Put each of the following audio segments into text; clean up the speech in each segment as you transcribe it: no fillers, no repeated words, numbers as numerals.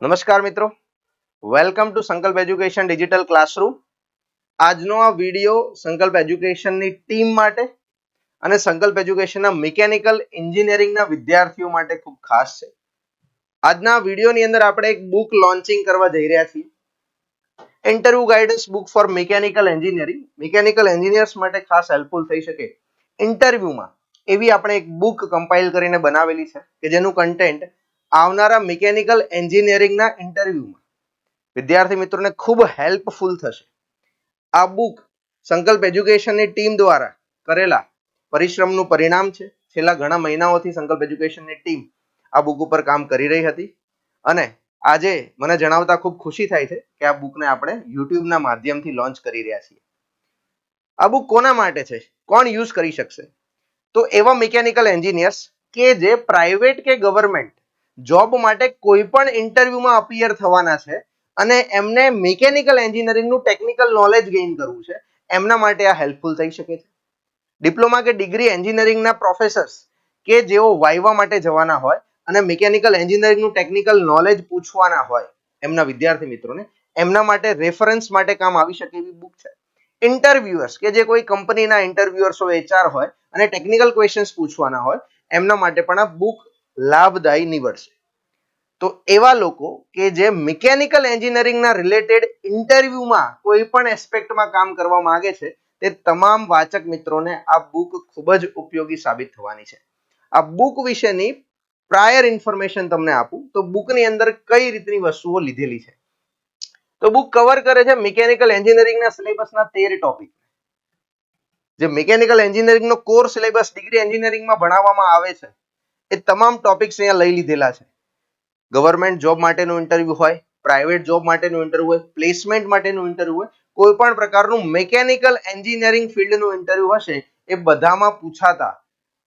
નમસ્કાર મિત્રો, welcome to સંકલ્પ એજ્યુકેશન ડિજિટલ ક્લાસરૂમ. આજનો આ વિડીયો સંકલ્પ એજ્યુકેશનની ટીમ માટે અને સંકલ્પ એજ્યુકેશનના મિકેનિકલ એન્જિનિયરિંગના વિદ્યાર્થીઓ માટે ખૂબ ખાસ છે. આજના વિડીયોની અંદર આપણે એક બુક લોન્ચિંગ કરવા જઈ રહ્યા છીએ. Interview guidance book for mechanical engineering. Mechanical engineers માટે ખાસ હેલ્પફુલ થઈ શકે ઇન્ટરવ્યુમાં એવી આપણે એક બુક કમ્પાઇલ કરીને બનાવેલી છે કે જેનું કન્ટેન્ટ આવનારા મિકેનિકલ એન્જિનિયરિંગના ઇન્ટરવ્યુમાં વિદ્યાર્થી મિત્રોને ખૂબ હેલ્પફુલ થશે. આ બુક સંકલ્પ એજ્યુકેશનની ટીમ દ્વારા કરેલા પરિશ્રમનું પરિણામ છે. છેલ્લા ઘણા મહિનાઓથી સંકલ્પ એજ્યુકેશનની ટીમ આ બુક ઉપર કામ કરી રહી હતી અને આજે મને જણાવતા ખૂબ ખુશી થાય છે કે આ બુકને આપણે યુટ્યુબના માધ્યમથી લોન્ચ કરી રહ્યા છીએ. આ બુક કોના માટે છે, કોણ યુઝ કરી શકશે? તો એવા મિકેનિકલ એન્જિનિયર્સ કે જે પ્રાઇવેટ કે ગવર્મેન્ટ જોબ માટે કોઈ પણ ઇન્ટરવ્યુમાં અપિયર થવાના છે અને એમને મિકેનિકલ એન્જિનિયરિંગનું ટેકનિકલ નોલેજ ગેઇન કરવું છે, એમના માટે આ હેલ્પફુલ થઈ શકે છે. ડિપ્લોમા કે ડિગ્રી એન્જિનિયરિંગના પ્રોફેસર્સ કે જેઓ વાઇવા માટે જવાના હોય અને મિકેનિકલ એન્જિનિયરિંગનું ટેકનિકલ નોલેજ પૂછવાના હોય એમના વિદ્યાર્થી મિત્રોને, એમના માટે રેફરન્સ માટે કામ આવી શકે એવી બુક છે. ઇન્ટરવ્યુઅર્સ કે જે કોઈ કંપનીના ઇન્ટરવ્યુઅર્સ હોય, એચઆર હોય અને ટેકનિકલ ક્વેશ્ચન્સ પૂછવાના હોય, એમના માટે પણ આ બુક લાભદાયી નીવડશે. તો એવા લોકો કે જે મિકેનિકલ એન્જિનિયરિંગના રિલેટેડ ઇન્ટરવ્યુમાં કોઈ પણ એસ્પેક્ટમાં કામ કરવા માંગે છે, તે તમામ વાચક મિત્રોને આ બુક ખૂબ જ ઉપયોગી સાબિત થવાની છે. આ બુક વિશેની પ્રાયર ઇન્ફોર્મેશન તમને આપું તો બુકની અંદર કઈ રીતની વસ્તુઓ લીધેલી છે. તો બુક કવર કરે છે મિકેનિકલ એન્જિનિયરિંગના સિલેબસના 13 ટોપિક. જે મિકેનિકલ એન્જિનિયરિંગનો કોર સિલેબસ ડિગ્રી એન્જિનિયરિંગમાં ભણાવવામાં આવે છે, એ તમામ ટોપિક્સ અહીંયા લઈ લીધેલા છે. ગવર્મેન્ટ જોબ માટેનું ઇન્ટરવ્યુ હોય, પ્રાઇવેટ જોબ માટેનું ઇન્ટરવ્યુ હોય, પ્લેસમેન્ટ માટેનું ઇન્ટરવ્યુ હોય, કોઈ પણ પ્રકારનું મિકેનિકલ એન્જિનિયરિંગ ફિલ્ડનું ઇન્ટરવ્યુ હશે, એ બધામાં પૂછાતા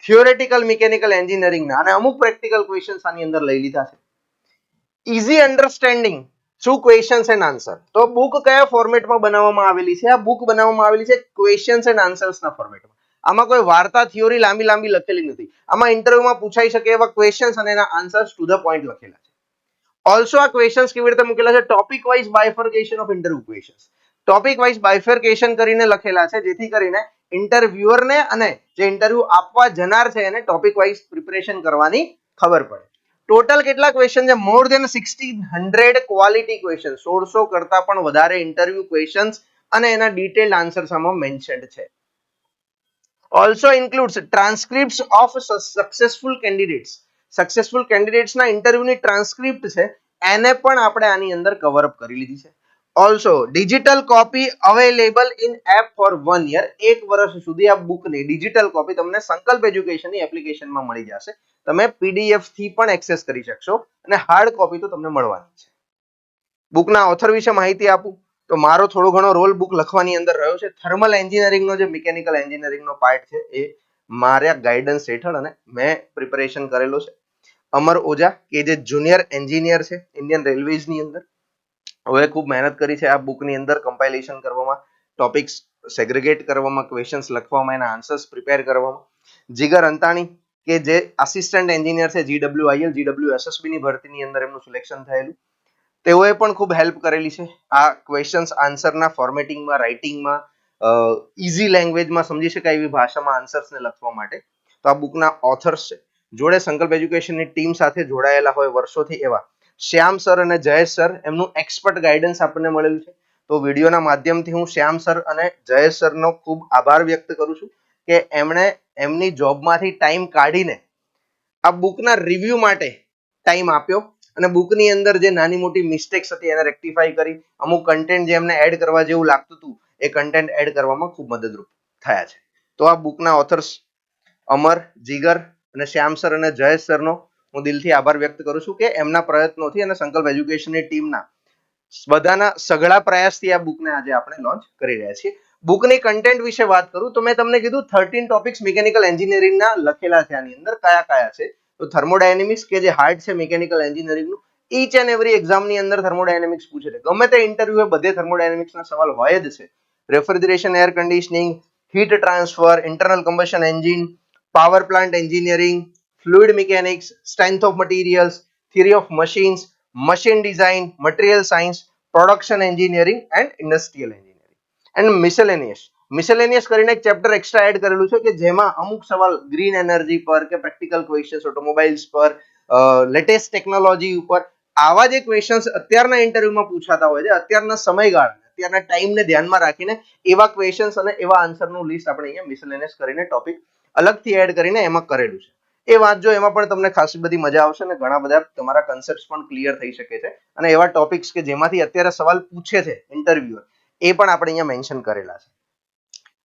થિયોરેટિકલ મિકેનિકલ એન્જિનિયરિંગના અને અમુક પ્રેક્ટિકલ ક્વેશ્ચન્સ આની અંદર લઈ લીધા છે. Easy understanding through questions and answer. તો બુક કયા ફોર્મેટમાં બનાવવામાં આવેલી છે? આ બુક બનાવવામાં આવેલી છે ક્વેશ્ચન્સ એન્ડ આન્સર્સના ફોર્મેટમાં. આમાં કોઈ વાર્તા થિયોરી લાંબી લાંબી લખેલી નથી. આમાં ઇન્ટરવ્યુમાં પૂછાઈ શકે એવા ક્વેશ્ચન્સ અને એના આન્સર્સ ટુ ધ પોઈન્ટ લખેલા છે. ઓલ્સો આ ક્વેશ્ચન્સ કેવી રીતે મૂકેલા છે? Topic wise bifurcation of interview questions. Topic wise bifurcation કરીને લખેલા છે, જેથી કરીને ઇન્ટરવ્યુઅરને અને જે ઇન્ટરવ્યુ આપવા જનાર છે એને ટોપિક વાઇઝ પ્રિપરેશન કરવાની ખબર પડે. ટોટલ કેટલા ક્વેશ્ચન છે? મોર દેન 1600 ક્વોલિટી ક્વેશ્ચન. 1600 કરતા પણ વધારે ઇન્ટરવ્યુ ક્વેશ્ચન્સ અને એના ડિટેલ્ડ આન્સર્સ આમાં મેન્શન્ડ છે. Also includes transcripts of successful candidates. Successful કેન્ડિડેટ્સના ઇન્ટરવ્યુની ટ્રાન્સક્રિપ્ટ છે, એને પણ આપણે આની અંદર કવર અપ કરી લીધી છે. Also digital copy available in app for 1 year. 1 વર્ષ સુધી આ બુકની ડિજિટલ કોપી તમને સંકલ્પ એજ્યુકેશનની એપ્લિકેશનમાં મળી જશે. તમે પીડીએફ થી પણ એક્સેસ કરી શકશો અને હાર્ડ કોપી તો તમને મળવાની છે. બુકના ઓથર વિશે માહિતી આપું તો મારો થોડો ઘણો રોલ બુક લખવાની અંદર રહ્યો છે. થર્મલ એન્જિનિયરિંગનો જે મિકેનિકલ એન્જિનિયરિંગનો પાર્ટ છે, એ મારા ગાઈડન્સ હેઠળ અને મેં પ્રિપરેશન કરેલો છે. અમર ઓઝા કે જે જુનિયર એન્જિનિયર છે ઇન્ડિયન રેલવેઝની અંદર, હવે ખૂબ મહેનત કરી છે આ બુકની અંદર કમ્પાઇલેશન કરવામાં, ટોપિક્સ સેગ્રીગેટ કરવામાં, ક્વેશ્ચન્સ લખવામાં, એના આન્સર્સ પ્રિપેર કરવામાં. જીગર અંતાણી કે જે આસિસ્ટન્ટ એન્જિનિયર છે GWIL GWSSB ની ભરતીની અંદર એમનું સિલેક્શન થયેલું, તેઓએ પણ ખૂબ હેલ્પ કરેલી છે આ ક્વેશ્ચન્સ આન્સરના ફોર્મેટિંગમાં, રાઇટિંગમાં, ઇઝી લેંગ્વેજમાં સમજી શકાય એવી ભાષામાં આન્સર્સને લખવા માટે. તો આ બુકના ઓથર્સ છે. જોડે સંકલ્પ એજ્યુકેશનની ટીમ સાથે જોડાયેલા હોય વર્ષોથી એવા શ્યામ સર અને જયેશ સર, એમનું એક્સપર્ટ ગાઈડન્સ આપણને મળેલું છે. તો વિડીયોના માધ્યમથી હું શ્યામ સર અને જયેશ સરનો ખૂબ આભાર વ્યક્ત કરું છું કે એમણે એમની જોબમાંથી ટાઈમ કાઢીને આ બુકના રિવ્યુ માટે ટાઈમ આપ્યો અને બુકની અંદર જે નાની મોટી મિસ્ટેક્સ હતી એને રેક્ટિફાઈ કરી, અમુક કન્ટેન્ટ જે એમને એડ કરવા જેવું લાગતું હતું એ કન્ટેન્ટ એડ કરવામાં ખૂબ મદદરૂપ થયા છે. તો આ બુકના ઓથર્સ અમર, જીગર અને શ્યામ સર અને જયેશ સરનો હું દિલથી આભાર વ્યક્ત કરું છું કે એમના પ્રયત્નોથી અને સંકલ્પ એજ્યુકેશનની ટીમના બધાના સઘળા પ્રયાસથી આ બુકને આજે આપણે લોન્ચ કરી રહ્યા છીએ. બુકની કન્ટેન્ટ વિશે વાત કરું તો મેં તમને કીધું 13 ટોપિક્સ મિકેનિકલ એન્જિનિયરિંગના લખેલા છે. આની અંદર કયા કયા છે? તો થર્મોડાયનેમિક્સ કે જે હાર્ડ છે મિકેનિકલ એન્જિનિયરિંગનું, ઈચ એન્ડ એવરી એક્ઝામની અંદર થર્મોડાયનેમિક્સ પૂછે છે. ગમે તે ઇન્ટરવ્યુ બધે થર્મોડાયનેમિક્સના સવાલ હોય જ છે. Refrigeration, air conditioning, heat transfer, internal combustion engine, power plant engineering, fluid mechanics, strength of materials, theory of machines, machine design, material science, production engineering and industrial engineering and miscellaneous કરીને એક chapter extra add કરેલું છે કે જેમાં અમુક સવાલ green energy પર કે પ્રેક્ટિકલ ક્વેશ્ચન્સ ઓટોમોબાઈલ્સ પર, લેટેસ્ટ ટેકનોલોજી ઉપર, આવા જે ક્વેશ્ચન્સ અત્યારના ઇન્ટરવ્યુમાં પૂછાતા હોય છે, અત્યારના સમયગાળા અત્યારના ટાઈમને ધ્યાનમાં રાખીને એવા ક્વેશ્ચન્સ અને એવા આન્સરનું લિસ્ટ આપણે અહીંયા મિસેલેનિયસ કરીને ટોપિક અલગથી એડ કરીને એમાં કરેલું છે. એ વાંચજો, એમાં પણ તમને ખાસી બધી મજા આવશે અને ઘણા બધા તમારા કન્સેપ્ટ પણ ક્લિયર થઈ શકે છે અને એવા ટોપિક્સ કે જેમાંથી અત્યારે સવાલ પૂછે છે ઇન્ટરવ્યુઅર એ પણ આપણે અહીંયા મેન્શન કરેલા છે.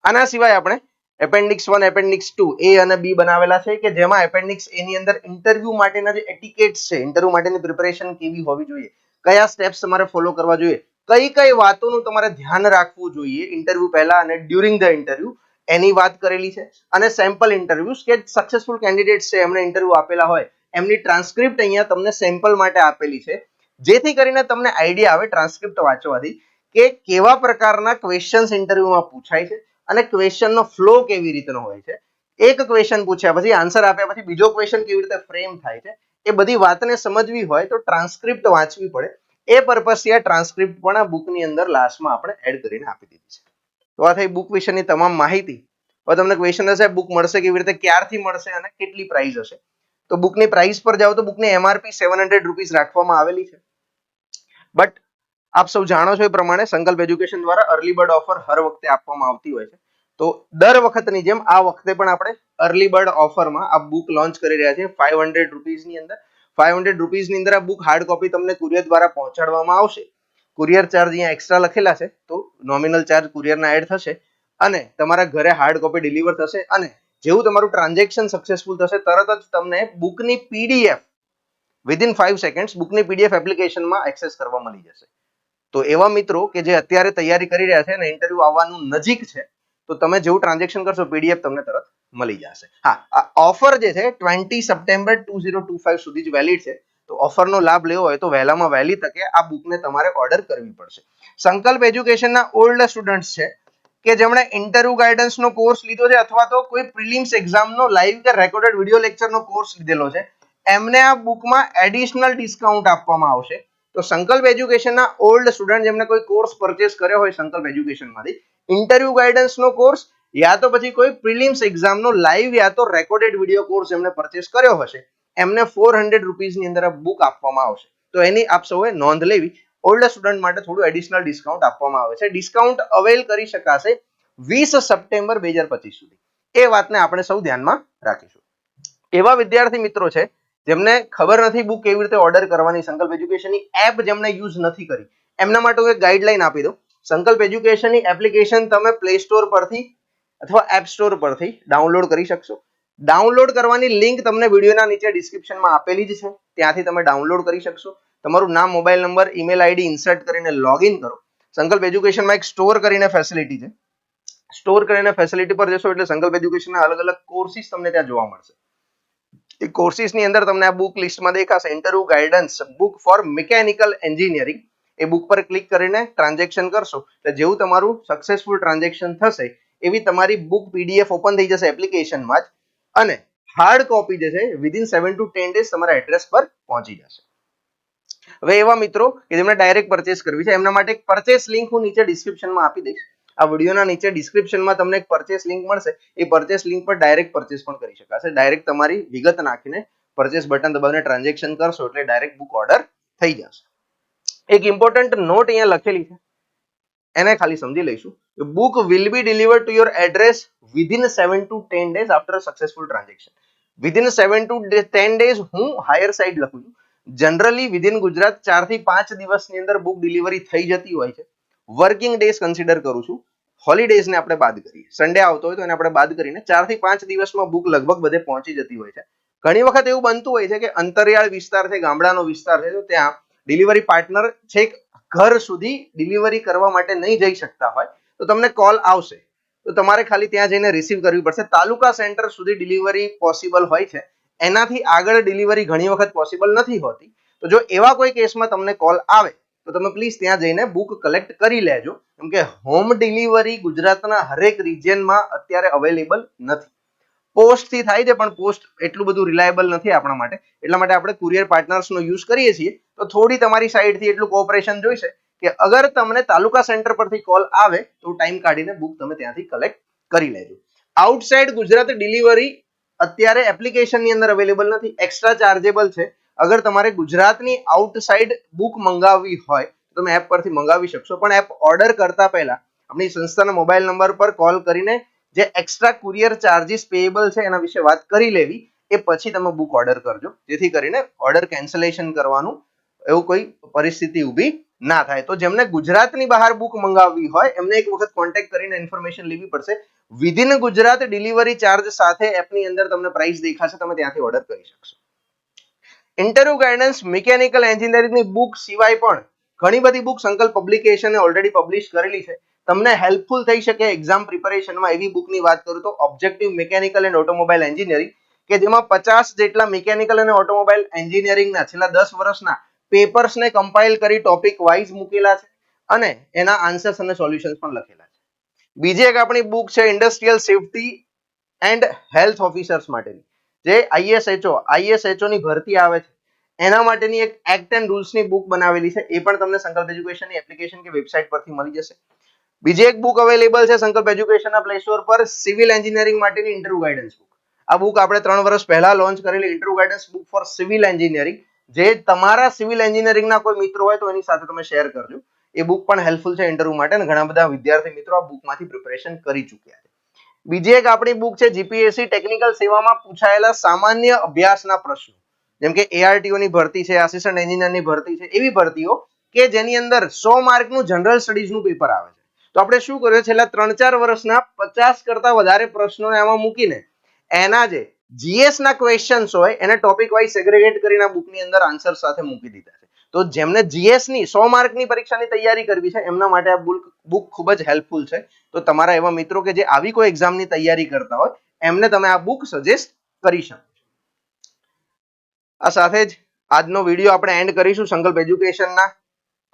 આના સિવાય આપણે એપેન્ડિક્સ 1, એપેન્ડિક્સ 2 એ અને બી બનાવેલા છે કે જેમાં એપેન્ડિક્સ એ ની અંદર ઇન્ટરવ્યુ માટેના જે એટિકેટ્સ છે, ઇન્ટરવ્યુ માટેની પ્રિપેરેશન કેવી હોવી જોઈએ, કયા સ્ટેપ્સ તમારે ફોલો કરવા જોઈએ, કઈ કઈ વાતોનું તમારે ધ્યાન રાખવું જોઈએ ઇન્ટરવ્યુ પહેલા અને ડ્યુરિંગ ધ ઇન્ટરવ્યુ, એની વાત કરેલી છે. અને સેમ્પલ ઇન્ટરવ્યુઝ કે સક્સેસફુલ કેન્ડિડેટ્સ છે એમણે ઇન્ટરવ્યુ આપેલા હોય એમની ટ્રાન્સક્રિપ્ટ અહીંયા તમને સેમ્પલ માટે આપેલી છે, જેથી કરીને તમને આઈડિયા આવે ટ્રાન્સક્રિપ્ટ વાંચવાથી કે કેવા પ્રકારના ક્વેશ્ચન્સ ઇન્ટરવ્યુમાં પૂછાય છે અને ક્વેશ્ચનનો ફ્લો કેવી રીતનો હોય છે. એક ક્વેશ્ચન પૂછ્યા પછી આન્સર આપ્યા પછી બીજો ક્વેશ્ચન કેવી રીતે ફ્રેમ થાય છે, એ બધી વાતને સમજવી હોય તો ટ્રાન્સક્રિપ્ટ વાંચવી પડે. એ પર્પસથી આ ટ્રાન્સક્રિપ્ટ પણ આ બુકની અંદર લાસ્ટમાં આપણે એડ કરીને આપી દીધી છે. તો આ થઈ બુક વિશેની તમામ માહિતી. હવે તમને ક્વેશ્ચન હશે બુક મળશે કેવી રીતે, ક્યારથી મળશે અને કેટલી પ્રાઇસ હશે. તો બુકની પ્રાઇસ પર જાઓ તો બુકની MRP 700 રૂપીસ રાખવામાં આવેલી છે. બટ આપ સૌ જાણો છો એ પ્રમાણે સંકલ્પ એજ્યુકેશન દ્વારા અર્લી બર્ડ ઓફર હર વખતે આપવામાં આવતી હોય છે. તો દર વખતની જેમ આ વખતે પણ આપણે અર્લી બર્ડ ઓફરમાં આ બુક લોન્ચ કરી રહ્યા છીએ 500 રૂપીસની અંદર. 500 રૂપીસની અંદર આ બુક હાર્ડ કોપી તમને કુરિયર દ્વારા પહોંચાડવામાં આવશે. કુરિયર ચાર્જ અહીંયા એક્સ્ટ્રા લખેલા છે તો નોમિનલ ચાર્જ કુરિયરના એડ થશે અને તમારા ઘરે હાર્ડ કોપી ડિલિવર થશે અને જેવું તમારું ટ્રાન્ઝેક્શન સક્સેસફુલ થશે તરત જ તમને બુકની PDF વિધિન 5 સેકન્ડ્સ બુકની PDF એપ્લિકેશનમાં એક્સેસ કરવા મળી જશે. તો એવા મિત્રો કે જે અત્યારે તૈયારી કરી રહ્યા છે અને ઇન્ટરવ્યુ આવવાનું નજીક છે તો તમે જેવું ટ્રાન્ઝેક્શન કરશો PDF તમને તરત મળી જશે. હા, આ ઓફર જે છે 20 સપ્ટેમ્બર 2025 સુધી જ વેલિડ છે. તો ઓફરનો લાભ લેવો હોય તો વહેલામાં વહેલી તકે આ બુકને તમારે ઓર્ડર કરવી પડશે. સંકલ્પ એજ્યુકેશનના ઓલ્ડ સ્ટુડન્ટ્સ છે કે જેમણે ઇન્ટરવ્યુ ગાઈડન્સનો કોર્સ લીધો છે અથવા તો કોઈ પ્રિલિમ્સ એક્ઝામનો લાઈવ કે રેકોર્ડેડ વિડિયો લેક્ચરનો કોર્સ લીધેલો છે, એમને આ બુકમાં એડિશનલ ડિસ્કાઉન્ટ આપવામાં આવશે. તો સંકલ્પ એજ્યુકેશનના ઓલ્ડ સ્ટુડન્ટ જેમને કોઈ કોર્સ પરચેસ કર્યો હોય સંકલ્પ એજ્યુકેશનમાંથી, ઇન્ટરવ્યુ ગાઈડન્સનો કોર્સ યા તો પછી કોઈ પ્રિલિમ્સ એક્ઝામનો લાઈવ યા તો રેકોર્ડેડ વિડિયો કોર્સ એમને પરચેસ કર્યો હશે, એમને 400 રૂપીસની અંદર આ બુક આપવામાં આવશે. તો એની આપ સૌએ નોંધ લેવી. ઓલ્ડ સ્ટુડન્ટ માટે થોડું એડિશનલ ડિસ્કાઉન્ટ આપવામાં આવે છે. ડિસ્કાઉન્ટ અવેલ કરી શકાશે 20 સપ્ટેમ્બર 2025 સુધી. એ વાતને આપણે સૌ ધ્યાનમાં રાખીશું. એવા વિદ્યાર્થી મિત્રો છે જેમને ખબર નથી બુક કેવી રીતે ઓર્ડર કરવાની, સંકલ્પ એજ્યુકેશનની એપ જેમને યુઝ નથી કરી, એમના માટે હું એક ગાઈડલાઈન આપી દઉં. સંકલ્પ એજ્યુકેશનની એપ્લિકેશન તમે પ્લે સ્ટોર પરથી અથવા એપ સ્ટોર પરથી ડાઉનલોડ કરી શકશો. ડાઉનલોડ કરવાની લિંક તમને વિડીયોના નીચે ડિસ્ક્રિપ્શનમાં આપેલી જ છે, ત્યાંથી તમે ડાઉનલોડ કરી શકશો. તમારું નામ, mobile number, email ID insert કરીને લોગિન કરો. સંકલ્પ એજ્યુકેશનમાં એક સ્ટોર કરીને ફેસિલિટી છે. સ્ટોર કરીને ફેસિલિટી પર જશો એટલે સંકલ્પ એજ્યુકેશનના અલગ અલગ કોર્સિસ તમને ત્યાં જોવા મળશે. એ કોર્સિસની અંદર તમને આ બુક લિસ્ટમાં દેખાશે interview guidance book for mechanical engineering. એ બુક પર ક્લિક કરીને ટ્રાન્ઝેક્શન કરશો એટલે જેવું તમારું સક્સેસફુલ ટ્રાન્ઝેક્શન થશે એવી તમારી બુક PDF ઓપન થઈ જશે એપ્લિકેશનમાં જ અને હાર્ડ કોપી જે છે વિધિન 7 to 10 ડેઝ તમારા એડ્રેસ પર પહોંચી જશે. હવે એવા મિત્રો કે જેમને ડાયરેક્ટ પરચેસ કરવી છે એમના માટે એક પરચેસ લિંક હું નીચે ડિસ્ક્રિપ્શનમાં આપી દઈશ. આ વિડીયોના નીચે ડિસ્ક્રિપ્શનમાં તમને એક પરચેસ લિંક મળશે. એ પરચેસ લિંક પર ડાયરેક્ટ પરચેસ પણ કરી શકાશે. ડાયરેક્ટ તમારી વિગત નાખીને પરચેસ બટન દબાવીને ટ્રાન્ઝેક્શન કરશો એટલે ડાયરેક્ટ બુક ઓર્ડર થઈ જશે. એક ઇમ્પોર્ટન્ટ નોટ અહીંયા લખેલી છે, એને ખાલી સમજી લઈશું. Book will be delivered to your address within 7 to 10 days after successful transaction. Within 7 to 10 days હું હાયર સાઈડ લખું છું. જનરલી વિધિન ગુજરાત 4 થી 5 દિવસની અંદર બુક ડિલિવરી થઈ જતી હોય છે. વર્કિંગ ડેઝ કન્સિડર કરું છું, હોલિડેઝને આપણે બાદ કરીએ, સન્ડે આવતો હોય તો એને આપણે બાદ કરીને 4 થી 5 દિવસમાં બુક લગભગ બધે પહોંચી જતી હોય છે. ઘણી વખત એવું બનતું હોય છે કે અંતરિયાળ વિસ્તાર છે, ગામડાનો વિસ્તાર છે, તો ત્યાં ડિલિવરી પાર્ટનર છેક ઘર સુધી ડિલિવરી કરવા માટે નહીં જઈ શકતા હોય તો તમને કોલ આવશે તો તમારે ખાલી ત્યાં જઈને રિસીવ કરવી પડશે. તાલુકા સેન્ટર સુધી ડિલિવરી પોસિબલ હોય છે, એનાથી આગળ ડિલિવરી ઘણી વખત પોસિબલ નથી હોતી. તો જો એવા કોઈ કેસમાં તમને કોલ આવે તો તમે પ્લીઝ ત્યાં જઈને બુક કલેક્ટ કરી લેજો, કેમ કે હોમ ડિલિવરી ગુજરાતના હરેક રિજિયનમાં અત્યારે અવેલેબલ નથી. પોસ્ટ થી થાય છે, પણ પોસ્ટ એટલું બધું રિલાયેબલ નથી આપણા માટે, એટલા માટે આપણે કુરિયર પાર્ટનર્સનો યુઝ કરીએ છીએ. તો થોડી તમારી સાઈડથી એટલું કોઓપરેશન જોઈશે કે અગર તમને તાલુકા સેન્ટર પરથી કોલ આવે તો ટાઈમ કાઢીને બુક તમે ત્યાંથી કલેક્ટ કરી લેજો. આઉટસાઇડ ગુજરાત ડિલિવરી અત્યારે એપ્લિકેશનની અંદર અવેલેબલ નથી, એક્સ્ટ્રા ચાર્જેબલ છે. અગર તમારે ગુજરાતની આઉટસાઇડ બુક મંગાવવી હોય તો તમે એપ પરથી મંગાવી શકશો, પણ એપ ઓર્ડર કરતા પહેલા આપણી સંસ્થાના મોબાઈલ નંબર પર કોલ કરીને જે એક્સ્ટ્રા કુરિયર ચાર્જીસ પેએબલ છે એના વિશે વાત કરી લેવી, એ પછી તમે બુક ઓર્ડર કરજો, જેથી કરીને ઓર્ડર કેન્સલેશન કરવાનું એવું કોઈ પરિસ્થિતિ ઊભી ના થાય. તો જેમને ગુજરાતની બહાર બુક મંગાવવી હોય એમને એક વખત કોન્ટેક્ટ કરીને ઇન્ફોર્મેશન લેવી પડશે. વિધિન ગુજરાત ડિલિવરી ચાર્જ સાથે એપની અંદર તમને પ્રાઇસ દેખાશે, તમે ત્યાંથી ઓર્ડર કરી શકશો. ઇન્ટરવ્યુ ગાઈડન્સ મિકેનિકલ એન્જિનિયરિંગની બુક સિવાય પણ ઘણી બધી બુક સંકલ્પ પબ્લિકેશને ઓલરેડી પબ્લિશ કરેલી છે. તમને હેલ્પફુલ થઈ શકે એક્ઝામ પ્રિપેરેશનમાં એવી બુકની વાત કરું તો objective mechanical and automobile engineering, કે જેમાં 50 જેટલા મિકેનિકલ અને ઓટોમોબાઈલ એન્જિનિયરિંગના છેલ્લા 10 વર્ષના પેપર્સને કમ્પાઇલ કરી ટોપિક વાઇઝ મૂકેલા છે અને એના આન્સર્સ અને સોલ્યુશન્સ પણ લખેલા છે. બીજી એક આપણી બુક છે industrial safety and health officers માટેની, જે આઈએસએચઓ ની ભરતી આવે છે એના માટેની એક એક્ટ એન્ડ રૂલ્સની બુક બનાવેલી છે. એ પણ તમને સંકલ્પ એજ્યુકેશનની એપ્લિકેશન કે વેબસાઇટ પરથી મળી જશે. બીજી એક બુક અવેલેબલ છે સંકલ્પ એજ્યુકેશનના પ્લે સ્ટોર પર, સિવિલ એન્જિનિયરિંગ માટેની ઇન્ટરવ્યુ ગાઈડન્સ બુક. આ બુક આપણે 3 વર્ષ પહેલા લોન્ચ કરેલી interview guidance book for civil engineering, જે તમારા સિવિલ એન્જિનિયરિંગના કોઈ મિત્રો હોય તો એની સાથે તમે શેર કરજો. એ બુક પણ હેલ્પફુલ છે ઇન્ટરવ્યુ માટે અને ઘણા બધા વિદ્યાર્થી મિત્રો આ બુકમાંથી પ્રિપેરેશન કરી ચૂક્યા છે. બીજી એક આપણી બુક છે જીપીએસસી ટેકનિકલ સેવામાં પૂછાયેલા સામાન્ય અભ્યાસના પ્રશ્નો, જેમ કે એઆરટીઓ ની ભરતી છે, આસિસ્ટન્ટ એન્જિનિયરની ભરતી છે, એવી ભરતીઓ કે જેની અંદર 100 માર્કનું જનરલ સ્ટડીઝનું પેપર આવે છે. તો આપણે શું કર્યું, છેલ્લા 3-4 વર્ષના 50 કરતા વધારે પ્રશ્નોને આમાં મૂકીને એના જે જીએસ ના ક્વેશ્ચન્સ હોય એને ટોપિક વાઇઝ સેગ્રેગેટ કરીને બુકની અંદર આન્સર સાથે મૂકી દીધા છે. તો જેમને જીએસ ની 100 માર્કની પરીક્ષાની તૈયારી કરવી છે એમના માટે આ બુક ખૂબ જ હેલ્પફુલ છે. તો તમારા એવા મિત્રો કે જે આવી કોઈ એક્ઝામની તૈયારી કરતા હોય એમને તમે આ બુક સજેસ્ટ કરી શકો. આ સાથે જ આજનો વિડીયો આપણે એન્ડ કરીશું. સંકલ્પ એજ્યુકેશનના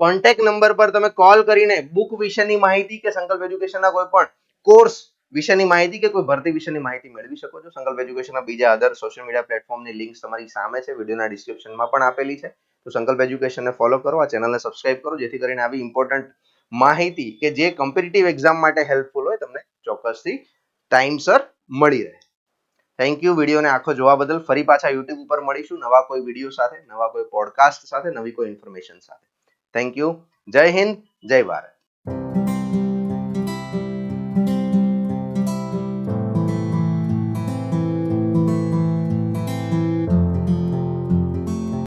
કોન્ટેક્ટ નંબર પર તમે કોલ કરીને બુક વિશેની માહિતી કે સંકલ્પ એજ્યુકેશનના કોઈ પણ કોર્સ વિશેની માહિતી કે કોઈ ભરતી વિશેની માહિતી મેળવી શકો છો. સંકલ્પ એજ્યુકેશનના બીજા અધર સોશિયલ મીડિયા પ્લેટફોર્મની લિંક્સ તમારી સામે છે, વિડીયોના ડિસ્ક્રિપ્શનમાં પણ આપેલી છે. તો સંકલ્પ એજ્યુકેશનને ફોલો કરો, આ ચેનલને સબસ્ક્રાઇબ કરો, જેથી કરીને આવી ઇમ્પોર્ટન્ટ માહિતી કે જે કોમ્પિટિટિવ એક્ઝામ માટે હેલ્પફુલ હોય તમને ચોક્કસથી ટાઈમસર મળી રહે. થેન્ક યુ વિડીયોને આખો જોવા બદલ. ફરી પાછા યુટ્યુબ ઉપર મળીશું નવા કોઈ વિડીયો સાથે, નવા કોઈ પોડકાસ્ટ સાથે, નવી કોઈ ઇન્ફોર્મેશન સાથે. Thank you. જય હિન્દ, જય ભારત.